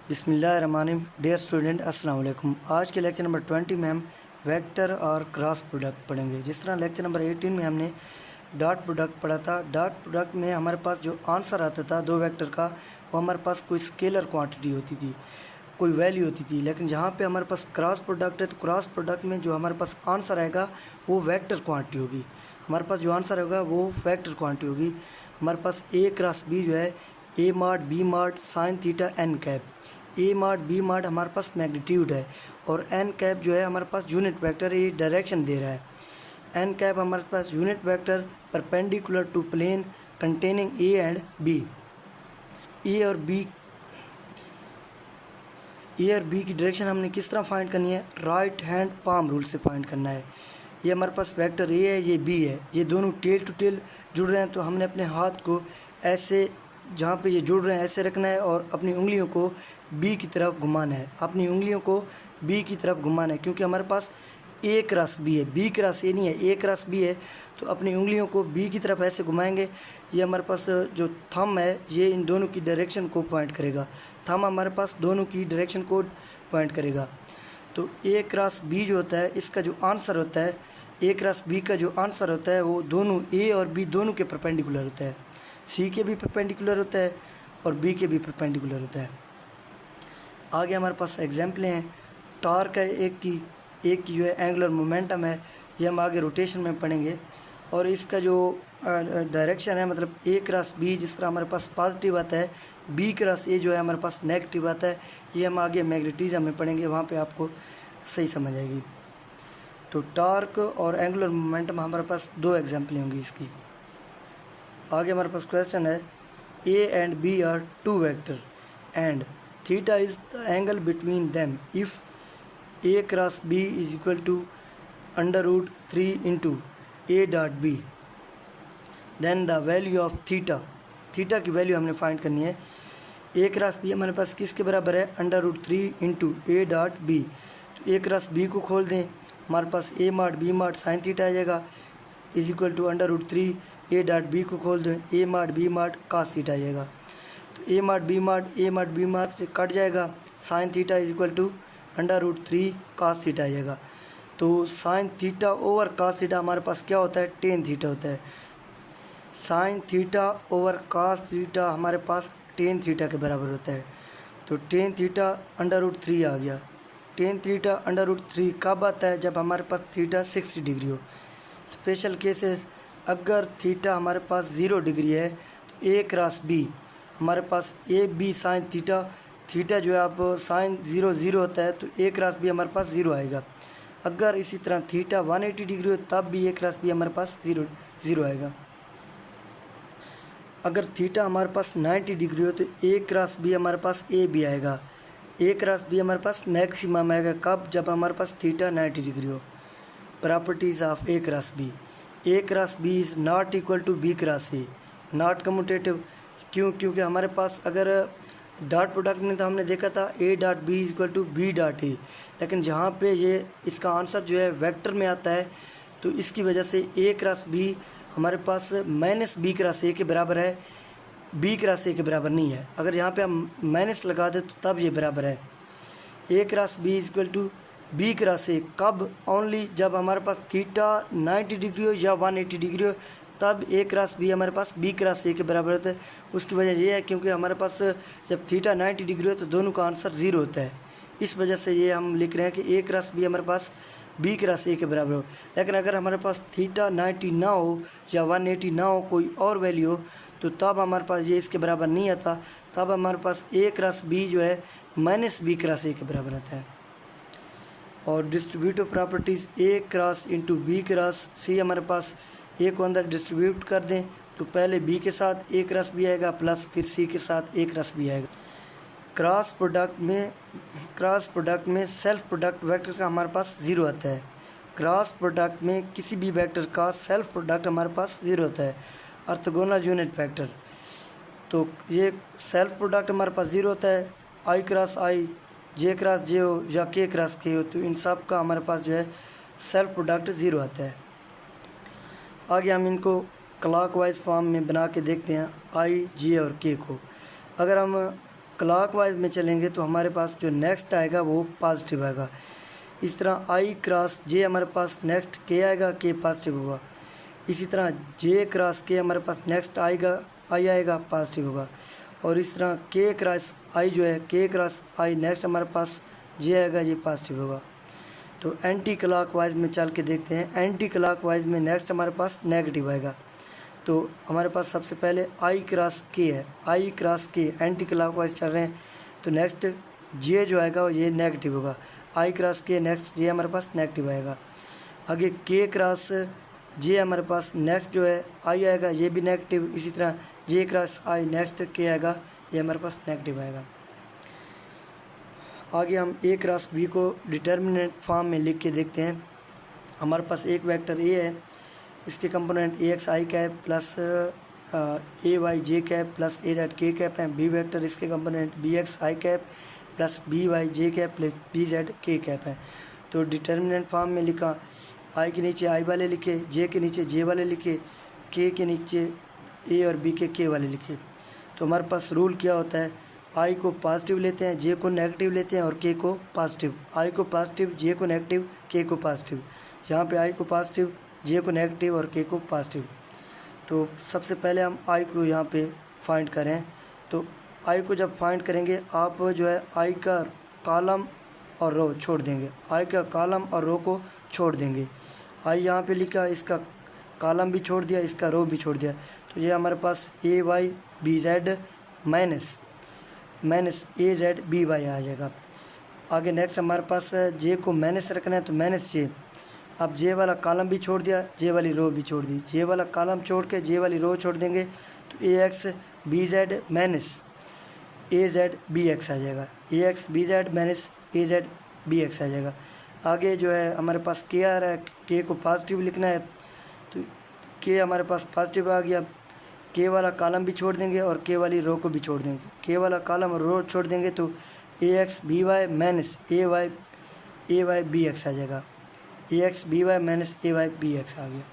बिस्मिल्लाहिर्रहमानिर्रहीम। Dear student, अस्सलाम वालेकुम। आज के लेक्चर नंबर 20 में हम वेक्टर और क्रॉस प्रोडक्ट पढ़ेंगे। जिस तरह लेक्चर नंबर 18 में हमने डॉट प्रोडक्ट पढ़ा था। डॉट प्रोडक्ट में हमारे पास जो आंसर आता था दो वेक्टर का, वो हमारे पास कोई स्केलर क्वांटिटी होती थी, कोई वैल्यू होती थी। लेकिन जहाँ पे हमारे पास क्रॉस प्रोडक्ट है तो क्रॉस प्रोडक्ट में जो हमारे पास आंसर आएगा वो वेक्टर क्वांटिटी होगी। हमारे पास जो आंसर होगा वो वेक्टर क्वांटिटी होगी। हमारे पास ए क्रॉस बी जो है ए माड बी माड साइन थीटा एन कैप। ए माड बी माड हमारे पास मैग्नीट्यूड है और एन कैप जो है हमारे पास यूनिट वेक्टर, ये डायरेक्शन दे रहा है। एन कैप हमारे पास unit vector perpendicular to plane containing A and B. A और बी की डायरेक्शन हमने किस तरह फाइंड करनी है? राइट हैंड पाम रूल से फाइंड करना है। ये हमारे पास वेक्टर ए है, ये बी है, ये दोनों टेल टू टेल जुड़ रहे हैं, तो हमने अपने हाथ को ऐसे जहाँ पे ये जुड़ रहे हैं ऐसे रखना है और अपनी उंगलियों को बी की तरफ घुमाना है। अपनी उंगलियों को बी की तरफ घुमाना है क्योंकि हमारे पास ए क्रॉस बी है, बी क्रॉस ए नहीं है, ए क्रॉस बी है। तो अपनी उंगलियों को बी की तरफ ऐसे घुमाएंगे। ये हमारे पास जो थंब है ये इन दोनों की डायरेक्शन को पॉइंट करेगा। थंब हमारे पास दोनों की डायरेक्शन को पॉइंट करेगा। तो ए क्रॉस बी जो होता है इसका जो आंसर होता है, ए क्रॉस बी का जो आंसर होता है वो दोनों ए और बी दोनों के परपेंडिकुलर होता है। सी के भी परपेंडिकुलर होता है और बी के भी परपेंडिकुलर होता है। आगे हमारे पास एग्जाम्पलें हैं। टॉर्क है एक की जो है एंगुलर मोमेंटम है, ये हम आगे रोटेशन में पढ़ेंगे। और इसका जो डायरेक्शन है मतलब ए क्रॉस बी, जिस तरह हमारे पास पॉजिटिव आता है, बी क्रॉस ए जो है हमारे पास नेगेटिव आता है। ये हम आगे मैग्नेटिज्म में पढ़ेंगे, वहाँ पे आपको सही समझ आएगी। तो टॉर्क और एंगुलर मोमेंटम हमारे पास दो एग्जाम्पलें होंगी इसकी। आगे हमारे पास क्वेश्चन है A and B are two vector and theta is the angle between them if A cross B is equal to √3 into A dot B, then the value of theta. Theta की value हमने find करनी है। A cross B हमारे पास किसके बराबर है? √3 into A dot B. तो ए cross B को खोल दें, हमारे पास ए माड बी माड साइन थीटा आ जाएगा is equal to √3। A dot B को खोल दें, ए माड बी माड कास थीटा आ जाएगा। तो ए माड बी माड से कट जाएगा, sine theta is equal to √3 cos theta आ जाएगा। तो sine theta over cos theta हमारे पास क्या होता है? टेन थीटा होता है। Sine theta over cos theta हमारे पास टेन थीटा के बराबर होता है। तो टेन थीटा √3 आ गया। टेन थीटा √3 कब आता है? जब हमारे पास थीटा 60 डिग्री हो। स्पेशल केसेस, अगर थीटा हमारे पास 0 डिग्री है तो ए क्रॉस बी हमारे पास A B sine theta, theta जो है आप साइन 0 होता है तो ए क्रॉस बी हमारे पास 0 आएगा। अगर इसी तरह थीटा 180 डिग्री हो तब भी ए क्रॉस बी हमारे पास 0 आएगा। अगर थीटा हमारे पास 90 डिग्री हो तो ए क्रॉस बी हमारे पास ए बी आएगा। ए क्रॉस बी हमारे पास मैक्सिमम आएगा कब? जब हमारे पास थीटा 90 डिग्री हो। Properties of A cross B. A cross B is not equal to B cross A, not commutative. क्यों? क्योंकि हमारे पास अगर डॉट प्रोडक्ट में तो हमने देखा था A dot B is equal to B dot A, लेकिन जहाँ पे ये इसका आंसर जो है वेक्टर में आता है तो इसकी वजह से ए क्रॉस बी हमारे पास माइनस बी क्रॉस ए के बराबर है, बी क्रॉस ए के बराबर नहीं है। अगर यहाँ पे हम माइनस लगा दें तो तब ये बराबर है। A cross B is equal to B cross A कब? ओनली जब हमारे पास थीटा 90 डिग्री हो या 180 डिग्री हो, तब ए क्रॉस बी हमारे पास बी क्रॉस ए के बराबर होता है। उसकी वजह ये है क्योंकि हमारे पास जब थीटा 90 डिग्री हो तो दोनों का आंसर 0 होता है। इस वजह से ये हम लिख रहे हैं कि ए क्रॉस बी हमारे पास बी क्रॉस ए के बराबर हो। लेकिन अगर हमारे पास थीटा 90 ना हो या 180 ना हो, कोई और वैल्यू हो, तो तब हमारे पास ये इसके बराबर नहीं आता। तब हमारे पास ए क्रॉस बी जो है माइनस बी क्रॉस ए के बराबर आता है। और डिस्ट्रीब्यूटिव प्रॉपर्टीज़ ए क्रॉस इंटू बी क्रॉस सी, हमारे पास ए को अंदर डिस्ट्रीब्यूट कर दें तो पहले बी के साथ ए क्रॉस बी आएगा प्लस फिर सी के साथ ए क्रॉस बी आएगा। क्रॉस प्रोडक्ट में सेल्फ प्रोडक्ट वेक्टर का हमारे पास 0 आता है। क्रॉस प्रोडक्ट में किसी भी वेक्टर का सेल्फ प्रोडक्ट हमारे पास 0 होता है, ऑर्थोगोनल यूनिट वेक्टर। तो ये सेल्फ प्रोडक्ट हमारे पास 0 होता है। आई क्रॉस आई, जे क्रॉस जे हो या के क्रॉस के हो, तो इन सब का हमारे पास जो है सेल्फ प्रोडक्ट 0 आता है। आगे हम इनको क्लॉकवाइज फॉर्म में बना के देखते हैं आई जे और के को। अगर हम क्लॉकवाइज में चलेंगे तो हमारे पास जो नेक्स्ट आएगा वो पॉजिटिव आएगा। इस तरह आई क्रॉस जे हमारे पास नेक्स्ट के आएगा, के पॉजिटिव होगा। इसी तरह जे क्रॉस के हमारे पास नेक्स्ट आएगा, आई आएगा, पॉजिटिव होगा। और इस तरह के क्रॉस आई जो है, के क्रॉस आई नेक्स्ट हमारे पास जे आएगा, ये पॉजिटिव होगा। तो एंटी क्लॉकवाइज में चल के देखते हैं। एंटी क्लॉकवाइज में नेक्स्ट हमारे पास नेगेटिव आएगा। तो हमारे पास सबसे पहले आई क्रॉस के है, आई क्रॉस के एंटी क्लॉकवाइज चल रहे हैं, तो नेक्स्ट जे जो आएगा ये नेगेटिव होगा। आई क्रॉस के नेक्स्ट जे हमारे पास नेगेटिव आएगा। आगे के क्रॉस जे हमारे पास नेक्स्ट जो है आई आएगा, ये भी नेगेटिव। इसी तरह जे क्रॉस आई नेक्स्ट के आएगा, ये हमारे पास नेगेटिव आएगा। आगे हम ए क्रॉस बी को डिटर्मिनेंट फॉर्म में लिख के देखते हैं। हमारे पास एक वेक्टर ए है, इसके component A X I cap plus A Y J cap plus A Z K cap हैं। बी वेक्टर इसके component B X I cap plus B Y J cap plus B Z K cap हैं। तो determinant form में लिखा, आई के नीचे आई वाले लिखे, जे के नीचे जे वाले लिखे, के नीचे ए और बी के वाले लिखे। तो हमारे पास रूल क्या होता है, आई को पॉजिटिव लेते हैं, जे को नेगेटिव लेते हैं और के को पॉजिटिव। आई को पॉजिटिव, जे को नेगेटिव, के को पॉजिटिव। यहाँ पे आई को पॉजिटिव, जे को नेगेटिव और के को पॉजिटिव। तो सबसे पहले हम आई को यहाँ पे फाइंड करें। तो आई को जब फाइंड करेंगे आप जो है आई का कॉलम और रो छोड़ देंगे, आई का कॉलम और रो को छोड़ देंगे। आई यहाँ पे लिखा, इसका कॉलम भी छोड़ दिया, इसका रो भी छोड़ दिया। तो ये हमारे पास ए वाई बी जेड माइनस ए जेड बी वाई आ जाएगा। आगे नेक्स्ट हमारे पास जे को माइनस रखना है, तो माइनस जे। अब जे वाला कॉलम भी छोड़ दिया, जे वाली रो भी छोड़ दी। जे वाला कॉलम छोड़ के जे वाली रो छोड़ देंगे तो ए एक्स बी जेड माइनस ए जेड बी एक्स आ जाएगा। ए एक्स बी जेड माइनस ए जेड बी एक्स आ जाएगा। आगे जो है हमारे पास के आ रहा है, के को पॉजिटिव लिखना है, तो के हमारे पास पॉजिटिव आ गया। के वाला कॉलम भी छोड़ देंगे और के वाली रो को भी छोड़ देंगे। के वाला कॉलम और रो छोड़ देंगे तो ए एक्स बी वाई माइनस ए वाई बी एक्स आ जाएगा। ए एक्स बी वाई माइनस ए वाई बी एक्स आ गया।